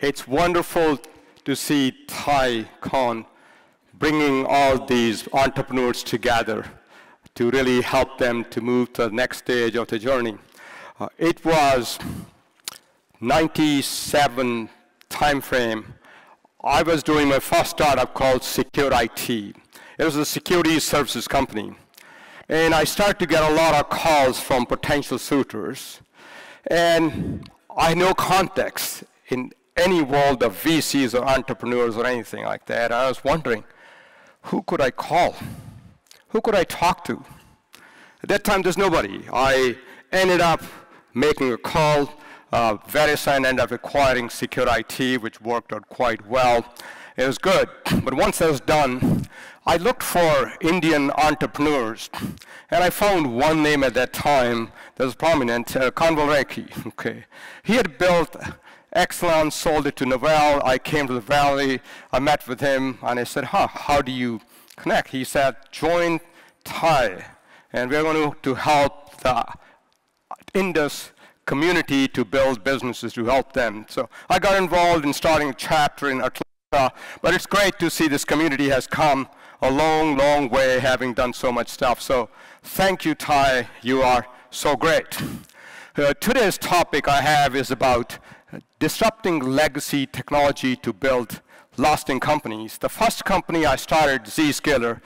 It's wonderful to see TiEcon bringing all these entrepreneurs together to really help them to move to the next stage of the journey. It was 97 timeframe. I was doing my first startup called Secure IT. It was a security services company. And I started to get a lot of calls from potential suitors. And I had no context in any world of VCs or entrepreneurs or anything like that. I was wondering, who could I call? Who could I talk to? At that time, there's nobody. I ended up making a call. VeriSign ended up acquiring Secure IT, which worked out quite well. It was good. But once that was done, I looked for Indian entrepreneurs. And I found one name at that time that was prominent, Kanwal Rekhi. Okay. He had built Exelon, sold it to Novell. I came to the Valley. I met with him, and I said, how do you connect? He said, join TI, and we're going to help the Indus community to build businesses to help them. So I got involved in starting a chapter in Atlanta, but it's great to see this community has come a long, long way, having done so much stuff. So thank you, TI. You are so great. Today's topic I have is about disrupting legacy technology to build lasting companies. The first company I started, Zscaler,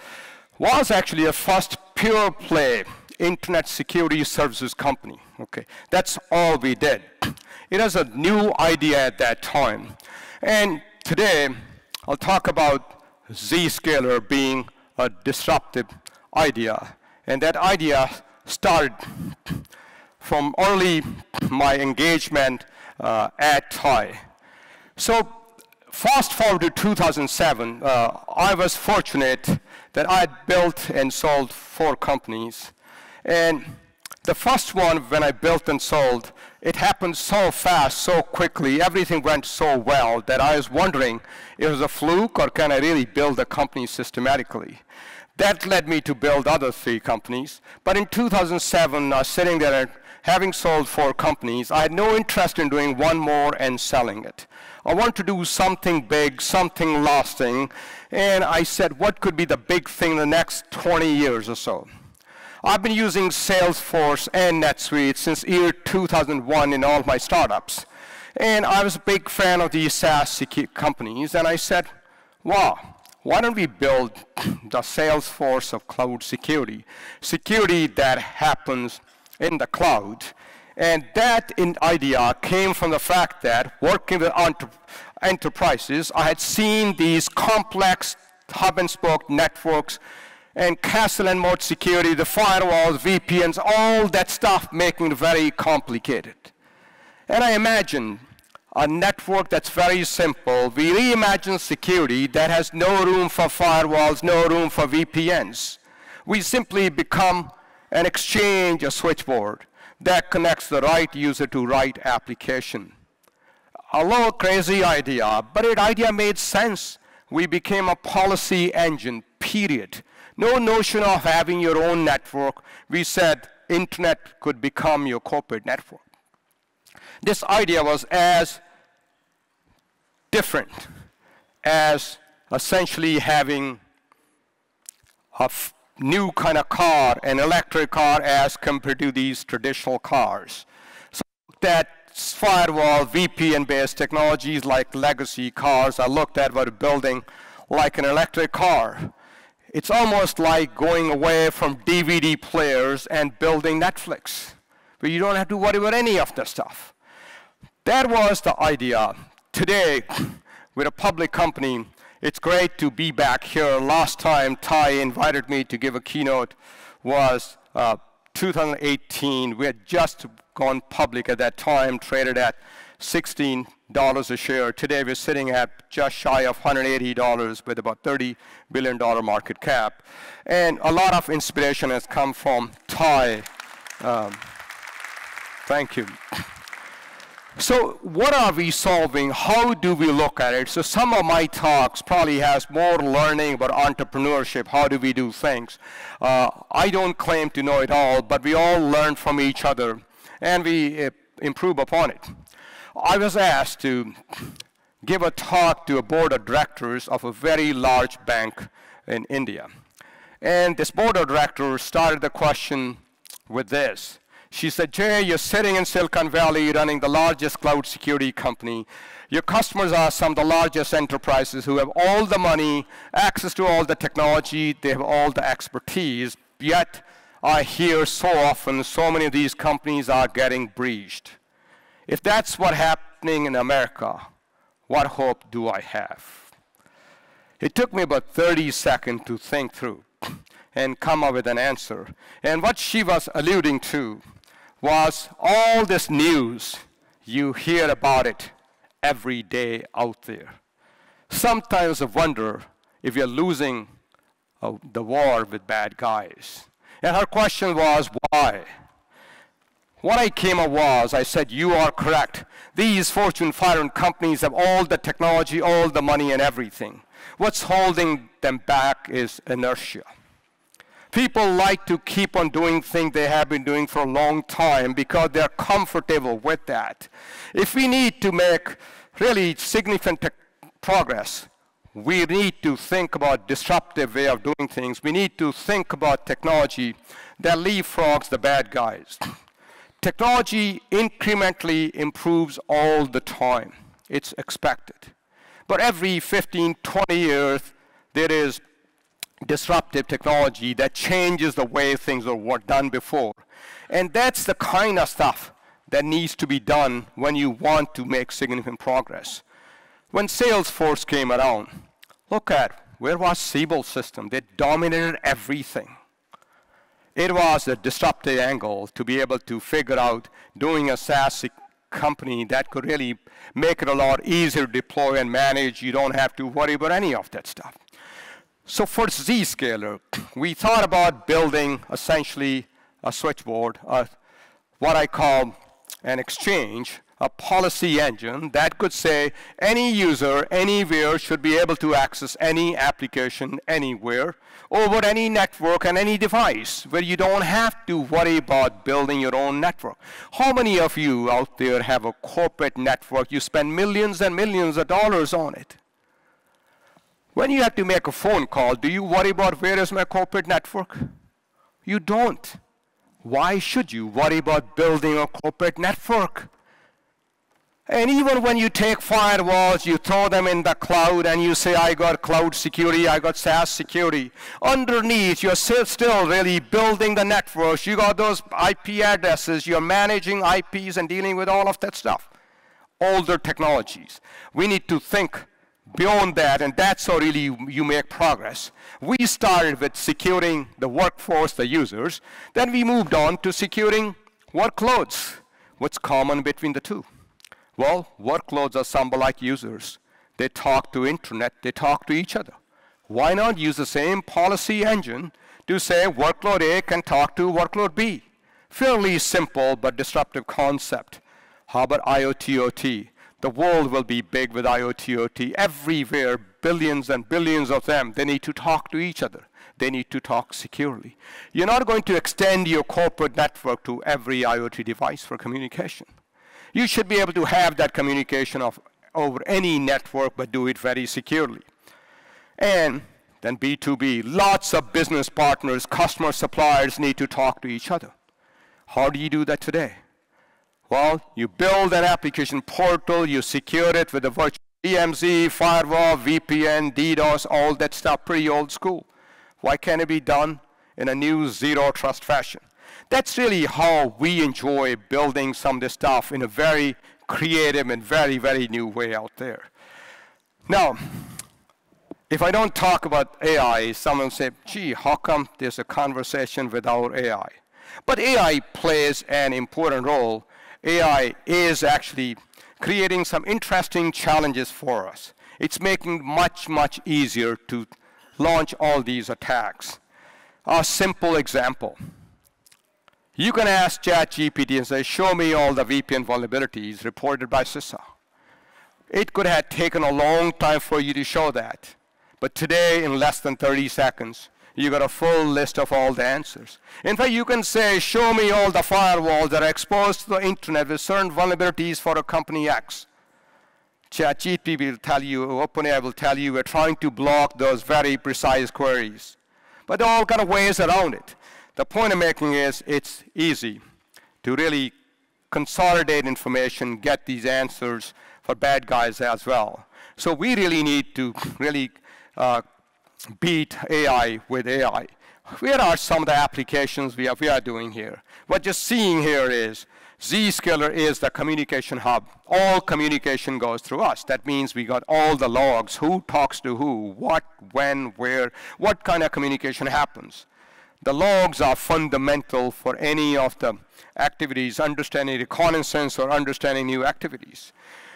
was actually a first pure play internet security services company. Okay, that's all we did. It was a new idea at that time. And today, I'll talk about Zscaler being a disruptive idea. And that idea started from early my engagement at TI. So fast forward to 2007, I was fortunate that I had built and sold 4 companies. And the first one, when I built and sold, it happened so fast, so quickly, everything went so well that I was wondering, it was a fluke, or can I really build a company systematically? That led me to build other 3 companies. But in 2007, sitting there, having sold 4 companies, I had no interest in doing one more and selling it. I wanted to do something big, something lasting, and I said, what could be the big thing in the next 20 years or so? I've been using Salesforce and NetSuite since year 2001 in all my startups. And I was a big fan of these SaaS companies, and I said, wow, why don't we build the Salesforce of cloud security? Security that happens in the cloud. And that idea came from the fact that working with enterprises, I had seen these complex hub and spoke networks and castle and moat security, the firewalls, VPNs, all that stuff making it very complicated. And I imagined a network that's very simple. We reimagine security that has no room for firewalls, no room for VPNs. We simply become an exchange, a switchboard that connects the right user to right application. A little crazy idea, but the idea made sense. We became a policy engine, period. No notion of having your own network. We said internet could become your corporate network. This idea was as different as essentially having a new kind of car, an electric car, as compared to these traditional cars. So that firewall, VPN-based technologies like legacy cars, I looked at what building like an electric car. It's almost like going away from DVD players and building Netflix, where you don't have to worry about any of the stuff. That was the idea. Today, with a public company, it's great to be back here. Last time TI invited me to give a keynote was 2018. We had just gone public at that time, traded at $16 a share. Today we're sitting at just shy of $180 with about $30 billion market cap. And a lot of inspiration has come from TI. Thank you. So what are we solving? How do we look at it? So some of my talks probably has more learning about entrepreneurship. How do we do things? I don't claim to know it all, but we all learn from each other, and we improve upon it. I was asked to give a talk to a board of directors of a very large bank in India. And this board of directors started the question with this. She said, Jay, you're sitting in Silicon Valley running the largest cloud security company. Your customers are some of the largest enterprises who have all the money, access to all the technology, they have all the expertise, yet I hear so often so many of these companies are getting breached. If that's what's happening in America, what hope do I have? It took me about 30 seconds to think through and come up with an answer. And what she was alluding to was all this news, you hear about it every day out there. Sometimes I wonder if you're losing the war with bad guys. And her question was, why? What I came up was, I said, you are correct. These Fortune 500 companies have all the technology, all the money and everything. What's holding them back is inertia. People like to keep on doing things they have been doing for a long time because they're comfortable with that. If we need to make really significant progress, we need to think about disruptive way of doing things. We need to think about technology that leapfrogs the bad guys. Technology incrementally improves all the time. It's expected. But every 15, 20 years, there is disruptive technology that changes the way things were done before. And that's the kind of stuff that needs to be done when you want to make significant progress. When Salesforce came around, look at where was Siebel system? They dominated everything. It was a disruptive angle to be able to figure out doing a SaaS company that could really make it a lot easier to deploy and manage. You don't have to worry about any of that stuff. So for Zscaler, we thought about building essentially a switchboard, what I call an exchange, a policy engine that could say any user anywhere should be able to access any application anywhere over any network and any device where you don't have to worry about building your own network. How many of you out there have a corporate network? You spend millions and millions of dollars on it. When you have to make a phone call, do you worry about where is my corporate network? You don't. Why should you worry about building a corporate network? And even when you take firewalls, you throw them in the cloud and you say, I got cloud security, I got SaaS security. Underneath, you're still really building the networks. You got those IP addresses, you're managing IPs and dealing with all of that stuff. Older technologies. We need to think beyond that, and that's how really you make progress. We started with securing the workforce, the users. Then we moved on to securing workloads. What's common between the two? Well, workloads are somewhat like users. They talk to internet, they talk to each other. Why not use the same policy engine to say workload A can talk to workload B? Fairly simple but disruptive concept. How about IoT, OT? The world will be big with IoT, OT. Everywhere, billions and billions of them, they need to talk to each other. They need to talk securely. You're not going to extend your corporate network to every IoT device for communication. You should be able to have that communication over any network, but do it very securely. And then B2B, lots of business partners, customers, suppliers need to talk to each other. How do you do that today? Well, you build an application portal, you secure it with a virtual DMZ, firewall, VPN, DDoS, all that stuff, pretty old school. Why can't it be done in a new zero trust fashion? That's really how we enjoy building some of this stuff in a very creative and very, very new way out there. Now, if I don't talk about AI, someone will say, gee, how come there's a conversation without AI? But AI plays an important role. AI is actually creating some interesting challenges for us. It's making much, much easier to launch all these attacks. A simple example. You can ask ChatGPT and say, show me all the VPN vulnerabilities reported by CISA. It could have taken a long time for you to show that. But today, in less than 30 seconds, You got a full list of all the answers. In fact, you can say, show me all the firewalls that are exposed to the internet with certain vulnerabilities for a company X. ChatGPT will tell you, OpenAI will tell you, we're trying to block those very precise queries. But there are all kind of ways around it. The point I'm making is it's easy to really consolidate information, get these answers for bad guys as well. So we really need to really beat AI with AI. Where are some of the applications we are doing here? What you're seeing here is Zscaler is the communication hub. All communication goes through us. That means we got all the logs, who talks to who, what, when, where, what kind of communication happens. The logs are fundamental for any of the activities, understanding reconnaissance or understanding new activities.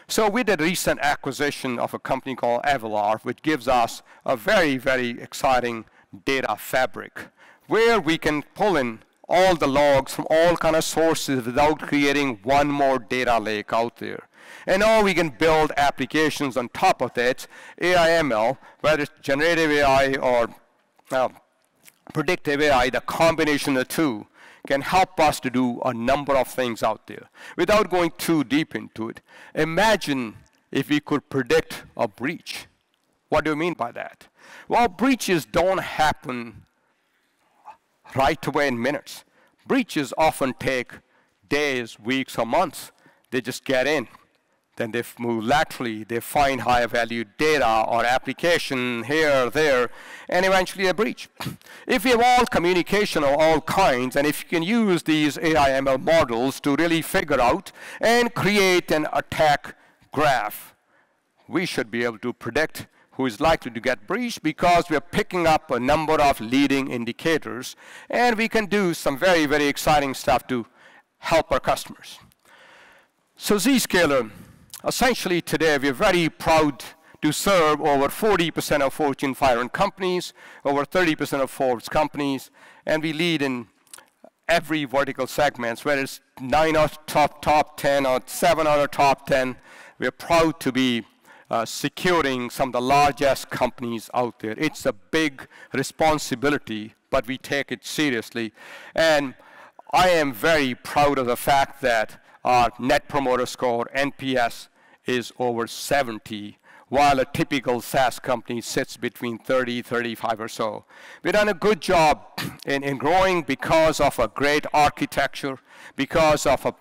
So we did a recent acquisition of a company called Avalar, which gives us a very, very exciting data fabric, where we can pull in all the logs from all kind of sources without creating one more data lake out there. And now we can build applications on top of that, AI ML, whether it's generative AI or predictive AI, the combination of the two can help us to do a number of things out there. Without going too deep into it, imagine if we could predict a breach. What do you mean by that? Well, breaches don't happen right away in minutes. Breaches often take days, weeks, or months. They just get in. Then they move laterally. They find higher value data or application here, there, and eventually a breach. If you have all communication of all kinds, and if you can use these AI ML models to really figure out and create an attack graph, we should be able to predict who is likely to get breached because we are picking up a number of leading indicators, and we can do some very, very exciting stuff to help our customers. So Zscaler, essentially today, we're very proud to serve over 40% of Fortune 500 companies, over 30% of Forbes companies, and we lead in every vertical segment, whether it's 9 out of top 10 or 7 out of top 10. We're proud to be securing some of the largest companies out there. It's a big responsibility, but we take it seriously. And I am very proud of the fact that our Net Promoter Score, NPS, is over 70, while a typical SaaS company sits between 30, 35 or so. We've done a good job in growing because of a great architecture, because of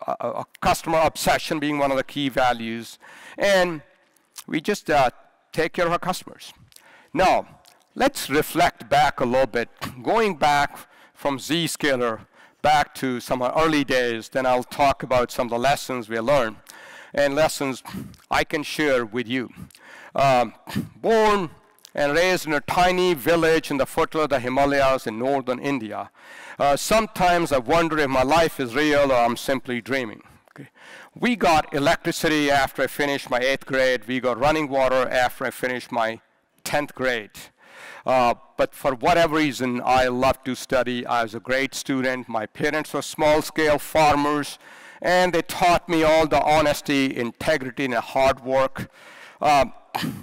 a customer obsession being one of the key values, and we just take care of our customers. Now, let's reflect back a little bit, going back from Zscaler back to some of our early days, then I'll talk about some of the lessons we learned and lessons I can share with you. Born and raised in a tiny village in the foothills of the Himalayas in northern India. Sometimes I wonder if my life is real or I'm simply dreaming. Okay. We got electricity after I finished my 8th grade. We got running water after I finished my 10th grade. But for whatever reason, I loved to study. I was a great student. My parents were small-scale farmers, and they taught me all the honesty, integrity, and hard work.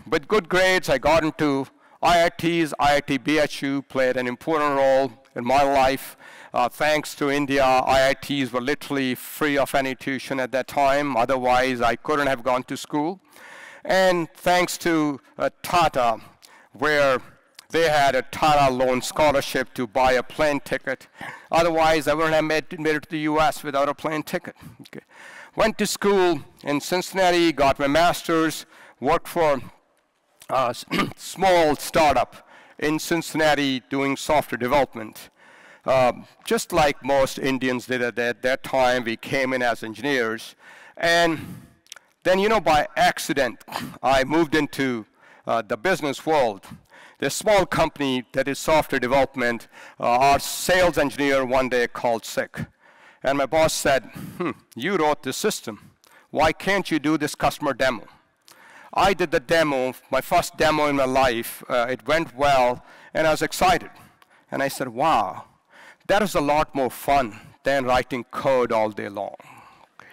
With good grades, I got into IITs. IIT BHU played an important role in my life. Thanks to India, IITs were literally free of any tuition at that time. Otherwise, I couldn't have gone to school. And thanks to Tata, where they had a Tata loan scholarship to buy a plane ticket. Otherwise, I wouldn't have made it to the US without a plane ticket. Okay. Went to school in Cincinnati, got my master's, worked for a small startup in Cincinnati doing software development. Just like most Indians did at that time, we came in as engineers. And then, you know, by accident, I moved into the business world. This small company that is software development, our sales engineer one day called sick. And my boss said, you wrote this system. Why can't you do this customer demo? I did the demo, my first demo in my life. It went well, and I was excited. And I said, wow, that is a lot more fun than writing code all day long. Okay.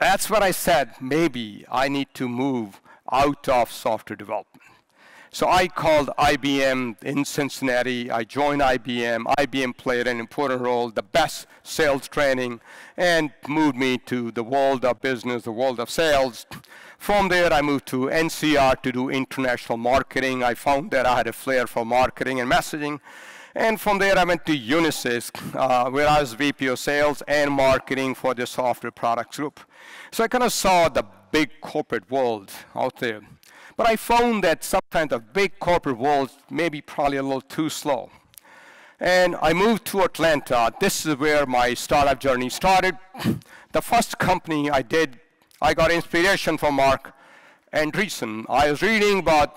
That's when I said, maybe I need to move out of software development. So I called IBM in Cincinnati. I joined IBM. IBM played an important role, the best sales training, and moved me to the world of business, the world of sales. From there, I moved to NCR to do international marketing. I found that I had a flair for marketing and messaging. And from there, I went to Unisys, where I was VP of sales and marketing for the software products group. So I kind of saw the big corporate world out there. But I found that sometimes the big corporate world may be probably a little too slow. And I moved to Atlanta. This is where my startup journey started. The first company I did, I got inspiration from Mark Andreessen. I was reading about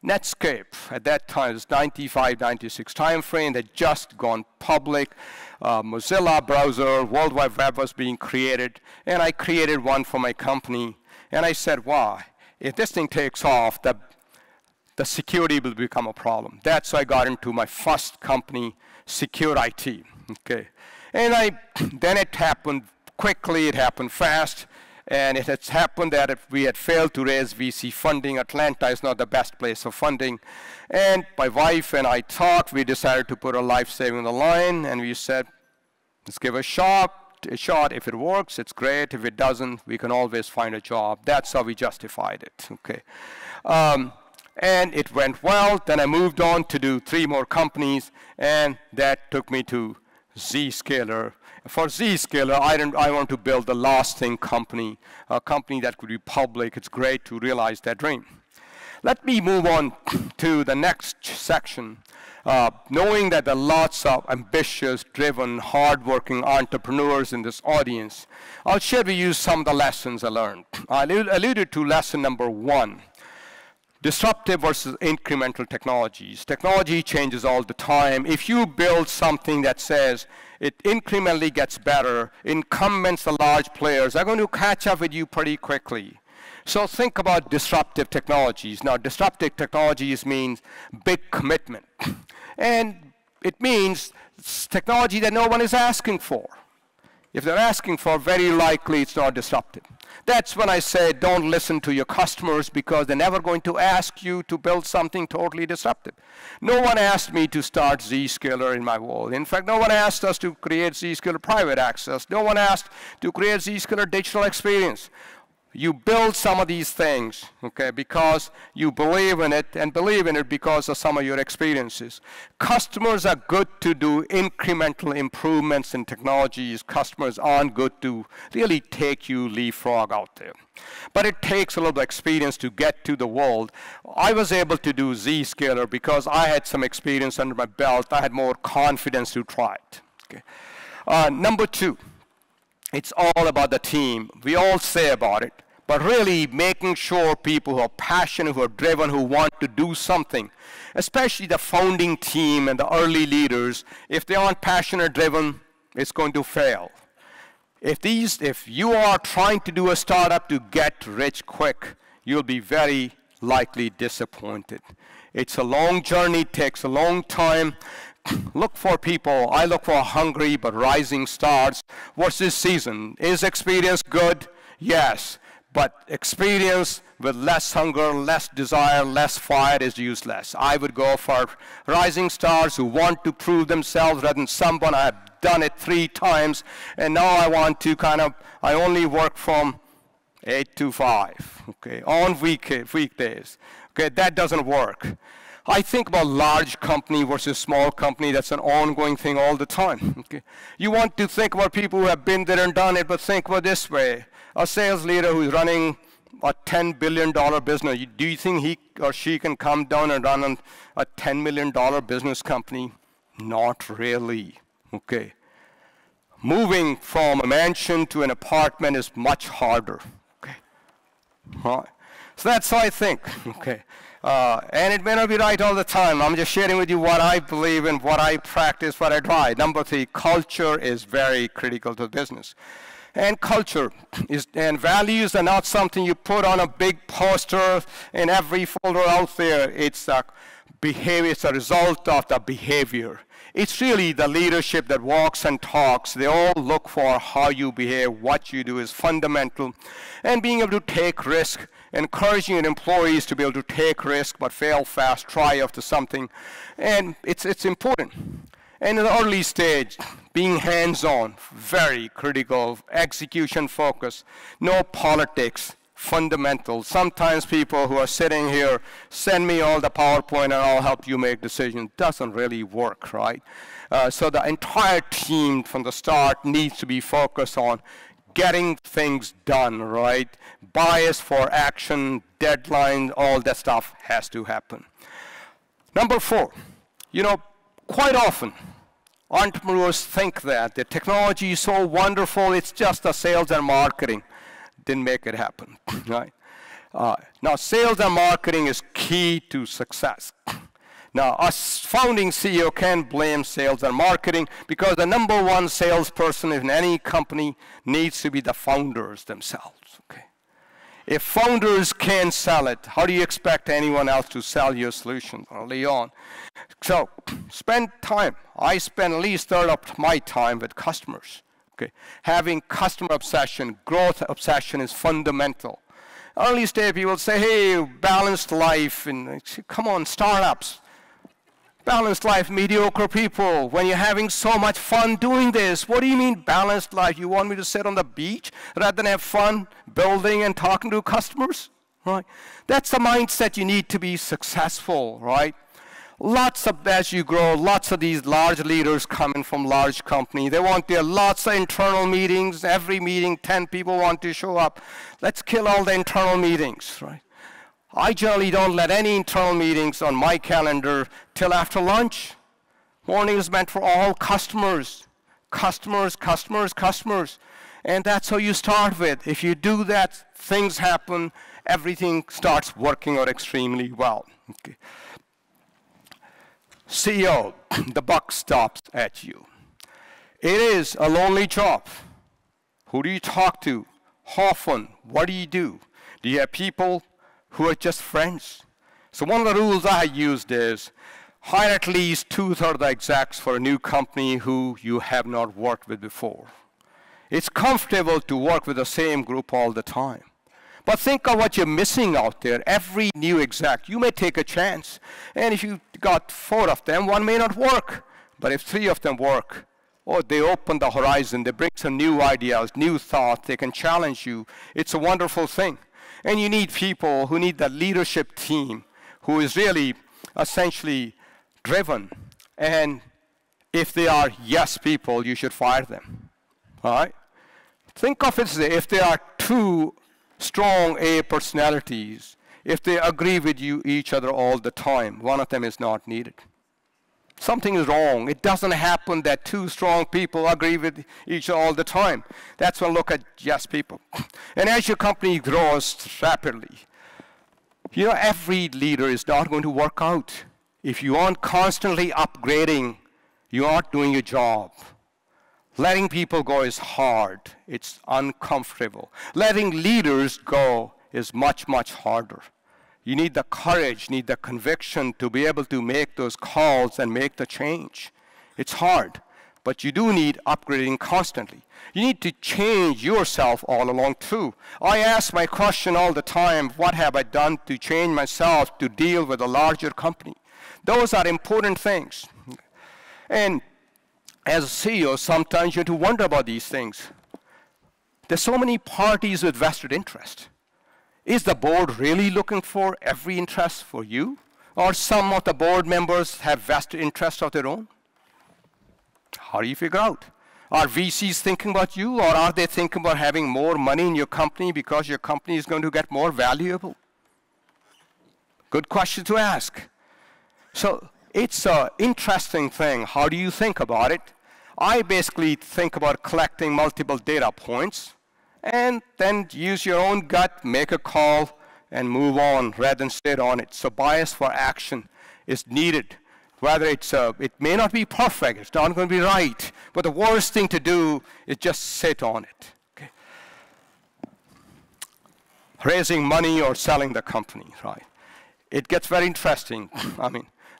Netscape. At that time, it was 95, 96 timeframe. They'd just gone public. Mozilla browser, World Wide Web was being created. And I created one for my company. And I said, wow, if this thing takes off, the security will become a problem. That's why I got into my first company, Secure IT. Okay. And then it happened quickly, it happened fast, and it has happened that if we had failed to raise VC funding, Atlanta is not the best place for funding. And my wife and I talked, we decided to put our life saving on the line, and we said, let's give a shot. If it works, it's great. If it doesn't, we can always find a job. That's how we justified it. Okay. And it went well. Then I moved on to do 3 more companies, and that took me to Zscaler. For Zscaler, I want to build the lasting company, a company that could be public. It's great to realize that dream. Let me move on to the next section. Knowing that there are lots of ambitious, driven, hardworking entrepreneurs in this audience, I'll share with you some of the lessons I learned. I alluded to lesson number 1. Disruptive versus incremental technologies. Technology changes all the time. If you build something that says it incrementally gets better, incumbents, the large players, are going to catch up with you pretty quickly. So think about disruptive technologies. Now, disruptive technologies means big commitment. And it means technology that no one is asking for. If they're asking for, very likely it's not disruptive. That's when I say don't listen to your customers because they're never going to ask you to build something totally disruptive. No one asked me to start Zscaler in my world. In fact, no one asked us to create Zscaler private access. No one asked to create Zscaler digital experience. You build some of these things, okay, because you believe in it and believe in it because of some of your experiences. Customers are good to do incremental improvements in technologies. Customers aren't good to really take you leapfrog out there. But it takes a little experience to get to the world. I was able to do Zscaler because I had some experience under my belt. I had more confidence to try it. Okay. Number 2. It's all about the team. We all say about it, but really making sure people who are passionate, who are driven, who want to do something, especially the founding team and the early leaders, if they aren't passionate, driven, it's going to fail. If you are trying to do a startup to get rich quick, you'll be very likely disappointed. It's a long journey, takes a long time. Look for people. I look for hungry but rising stars. What's this season? Is experience good? Yes. But experience with less hunger, less desire, less fire is useless. I would go for rising stars who want to prove themselves rather than someone I have done it 3 times and now I want to I only work from 8 to 5, okay, on weekdays. Okay, that doesn't work. I think about large company versus small company. That's an ongoing thing all the time. Okay? You want to think about people who have been there and done it, but think about this way. A sales leader who's running a $10 billion business, do you think he or she can come down and run a $10 million business company? Not really. Okay. Moving from a mansion to an apartment is much harder. Okay. All right. So that's how I think. Okay. And it may not be right all the time. I'm just sharing with you what I believe in, what I practice, what I try. Number 3, culture is very critical to business. And culture and values are not something you put on a big poster in every folder out there. It's a behavior, it's a result of the behavior. It's really the leadership that walks and talks. They all look for how you behave, what you do is fundamental. And being able to take risk encouraging your employees to be able to take risk but fail fast, try after something. And it's important. And in the early stage, being hands-on, very critical, execution focus, no politics, fundamental. Sometimes people who are sitting here, send me all the PowerPoint and I'll help you make decisions. Doesn't really work, right? So the entire team from the start needs to be focused on getting things done, right? Bias for action, deadline, all that stuff has to happen. Number 4, quite often, entrepreneurs think that the technology is so wonderful, it's just the sales and marketing. Didn't make it happen, right? Now, sales and marketing is key to success. Now, a founding CEO can't blame sales and marketing because the number one salesperson in any company needs to be the founders themselves, okay? If founders can't sell it, how do you expect anyone else to sell your solution early on? So, spend time. I spend at least a third of my time with customers. Okay. Having customer obsession, growth obsession is fundamental. Early stage people say, hey, balanced life, and come on, startups. Balanced life, mediocre people. When you're having so much fun doing this, what do you mean balanced life? You want me to sit on the beach rather than have fun building and talking to customers? Right? That's the mindset you need to be successful, right? As you grow, lots of these large leaders coming from large companies. They want there lots of internal meetings. Every meeting, 10 people want to show up. Let's kill all the internal meetings, right? I generally don't let any internal meetings on my calendar till after lunch. Morning is meant for all customers. Customers, customers, customers. And that's how you start with. If you do that, things happen. Everything starts working out extremely well. Okay. CEO, the buck stops at you. It is a lonely job. Who do you talk to? How often? What do you do? Do you have people who are just friends? So one of the rules I used is hire at least 2/3 of the execs for a new company who you have not worked with before. It's comfortable to work with the same group all the time. But think of what you're missing out there. Every new exec, you may take a chance. And if you got 4 of them, 1 may not work. But if 3 of them work, they open the horizon, they bring some new ideas, new thoughts, they can challenge you. It's a wonderful thing. And you need people who need the leadership team who is really essentially driven. And if they are yes people, you should fire them. All right? Think of it as if there are 2 strong A personalities, if they agree with each other all the time, one of them is not needed. Something is wrong. It doesn't happen that 2 strong people agree with each other all the time. That's when I look at yes people. And as your company grows rapidly, every leader is not going to work out. If you aren't constantly upgrading, you aren't doing your job. Letting people go is hard. It's uncomfortable. Letting leaders go is much, much harder. You need the courage, need the conviction to be able to make those calls and make the change. It's hard, but you do need upgrading constantly. You need to change yourself all along too. I ask my question all the time, what have I done to change myself to deal with a larger company? Those are important things. And as a CEO, sometimes you have to wonder about these things. There's so many parties with vested interest. Is the board really looking for every interest for you? Or some of the board members have vested interests of their own? How do you figure out? Are VCs thinking about you, or are they thinking about having more money in your company because your company is going to get more valuable? Good question to ask. So it's an interesting thing. How do you think about it? I basically think about collecting multiple data points and then use your own gut, make a call, and move on rather than sit on it. So bias for action is needed. Whether it may not be perfect, it's not going to be right, but the worst thing to do is just sit on it. Okay. Raising money or selling the company, right? It gets very interesting.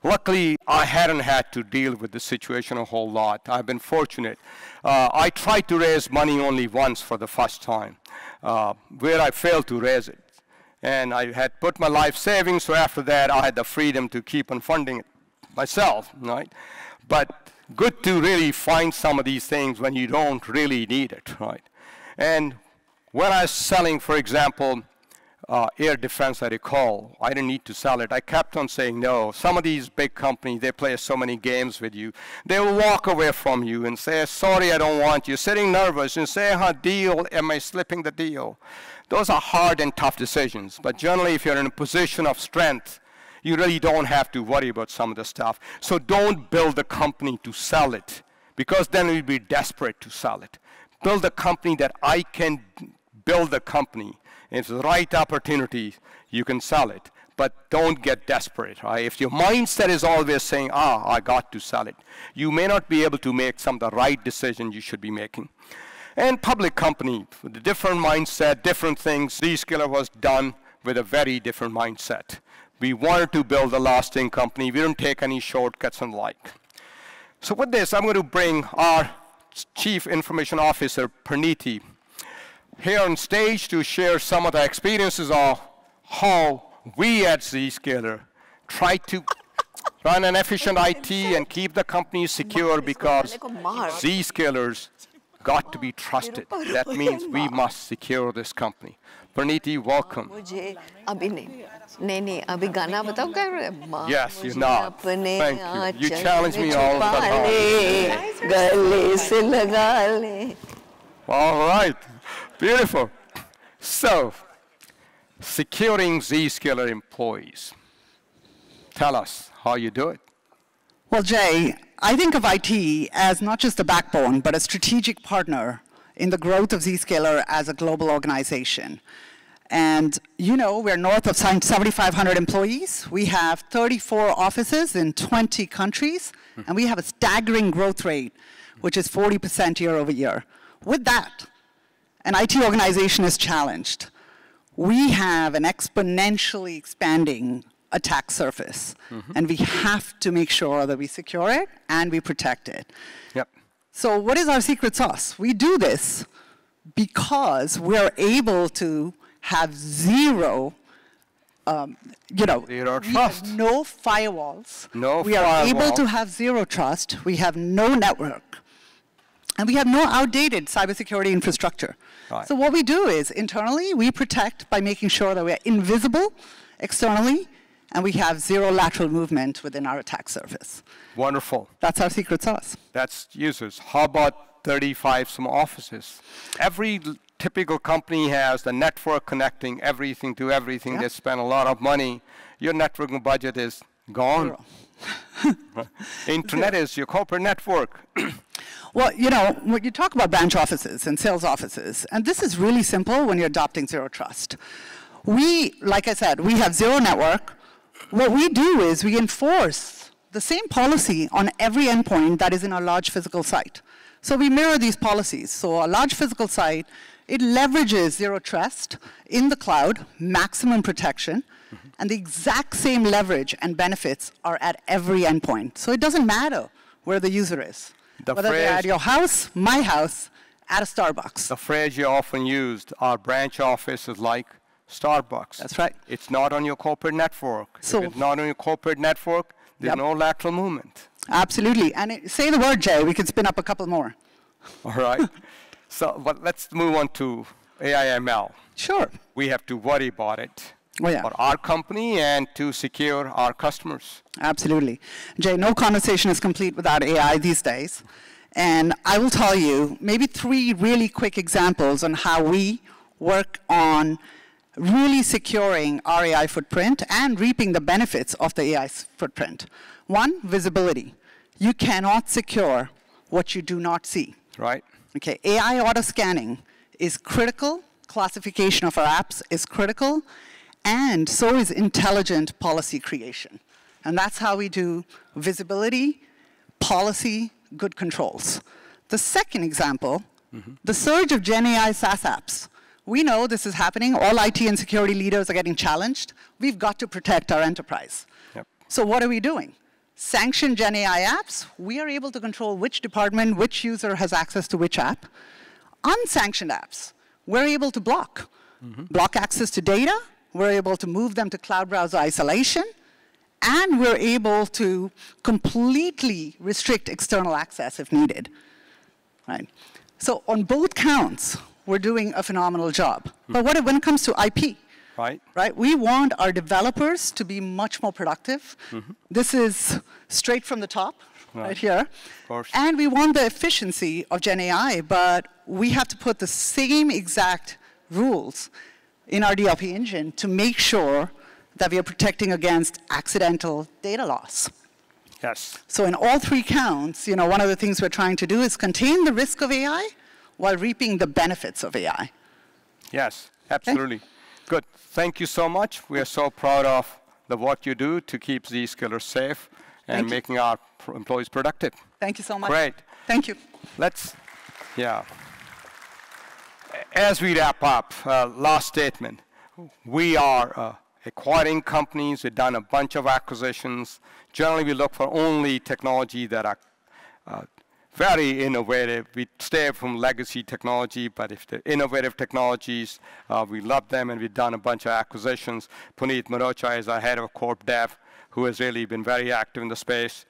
Luckily, I hadn't had to deal with the situation a whole lot. I've been fortunate. I tried to raise money only once for the first time, where I failed to raise it. And I had put my life savings, so after that, I had the freedom to keep on funding it myself, right? But good to really find some of these things when you don't really need it, right? And when I was selling, for example, air defense, I recall, I didn't need to sell it. I kept on saying no. Some of these big companies, they play so many games with you. They will walk away from you and say, sorry, I don't want you. Sitting nervous and say, deal, am I slipping the deal? Those are hard and tough decisions. But generally, if you're in a position of strength, you really don't have to worry about some of the stuff. So don't build a company to sell it, because then you'll be desperate to sell it. Build a company that I can build a company. If it's the right opportunity, you can sell it. But don't get desperate, right? If your mindset is always saying, I got to sell it, you may not be able to make some of the right decisions you should be making. And public company, with a different mindset, different things. Zscaler was done with a very different mindset. We wanted to build a lasting company. We didn't take any shortcuts and the like. So with this, I'm going to bring our Chief Information Officer, Praniti, here on stage to share some of the experiences of how we at Zscaler try to run an efficient IT and keep the company secure, because Zscalers got to be trusted. That means we must secure this company. Praniti, welcome. Yes, you're not. Thank you. You challenge me all the time. All right. Beautiful. So, securing Zscaler employees. Tell us how you do it. Well, Jay, I think of IT as not just a backbone, but a strategic partner in the growth of Zscaler as a global organization. And you know, we're north of 7,500 employees. We have 34 offices in 20 countries, and we have a staggering growth rate, which is 40% year over year. With that, an IT organization is challenged. We have an exponentially expanding attack surface, and we have to make sure that we secure it and we protect it. Yep. So what is our secret sauce? We do this because we're able to have zero, zero trust. We have no firewalls. No we are able to have zero trust. We have no network. And we have no outdated cybersecurity infrastructure. Right. So what we do is, internally, we protect by making sure that we're invisible externally, and we have zero lateral movement within our attack surface. Wonderful. That's our secret sauce. That's users. How about 35 some offices? Every typical company has the network connecting everything to everything. Yeah. They spend a lot of money. Your networking budget is gone. Internet is your corporate network. Well, you know, when you talk about branch offices and sales offices, and this is really simple when you're adopting zero trust. We, like I said, we have zero network. What we do is we enforce the same policy on every endpoint that is in our large physical site. So we mirror these policies. So a large physical site, it leverages zero trust in the cloud, maximum protection, and the exact same leverage and benefits are at every endpoint. So it doesn't matter where the user is. Whether they're at your house, my house, at a Starbucks. The phrase you often used, our branch office is like Starbucks. That's right. It's not on your corporate network. So if it's not on your corporate network, there's no lateral movement. Absolutely. And say the word, Jay. We could spin up a couple more. All right. So but let's move on to AI/ML. Sure. We have to worry about it. Oh, yeah. For our company and to secure our customers. Absolutely. Jay, no conversation is complete without AI these days. And I will tell you maybe 3 really quick examples on how we work on really securing our AI footprint and reaping the benefits of the AI footprint. 1, visibility. You cannot secure what you do not see. Right. Okay, AI auto scanning is critical. Classification of our apps is critical. And so is intelligent policy creation. And that's how we do visibility, policy, good controls. The second example, the surge of Gen AI SaaS apps. We know this is happening. All IT and security leaders are getting challenged. We've got to protect our enterprise. Yep. So what are we doing? Sanctioned Gen AI apps, we are able to control which department, which user has access to which app. Unsanctioned apps, we're able to block. Block access to data, we're able to move them to cloud browser isolation, and we're able to completely restrict external access if needed. Right? So on both counts, we're doing a phenomenal job. But when it comes to IP, right? We want our developers to be much more productive. This is straight from the top, right here. Of course. And we want the efficiency of Gen AI, but we have to put the same exact rules in our DLP engine to make sure that we are protecting against accidental data loss. Yes. So in all three counts, one of the things we're trying to do is contain the risk of AI while reaping the benefits of AI. Yes, absolutely. Okay. Good. Thank you so much. We are so proud of what you do to keep Zscaler safe and making our employees productive. Thank you so much. Great. Thank you. As we wrap up, last statement. We are acquiring companies. We've done a bunch of acquisitions. Generally, we look for only technology that are very innovative. We stay from legacy technology, but if they're innovative technologies, we love them, and we've done a bunch of acquisitions. Puneet Mehrotra is our head of Corp Dev, who has really been very active in the space.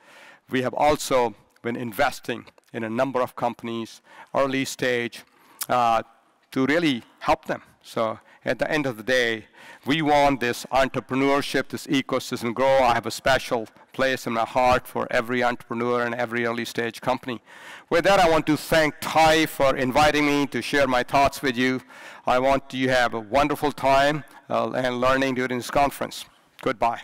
We have also been investing in a number of companies, early stage, to really help them. So at the end of the day, we want this entrepreneurship, this ecosystem grow. I have a special place in my heart for every entrepreneur and every early stage company. With that, I want to thank Ty for inviting me to share my thoughts with you. I want you to have a wonderful time and learning during this conference. Goodbye.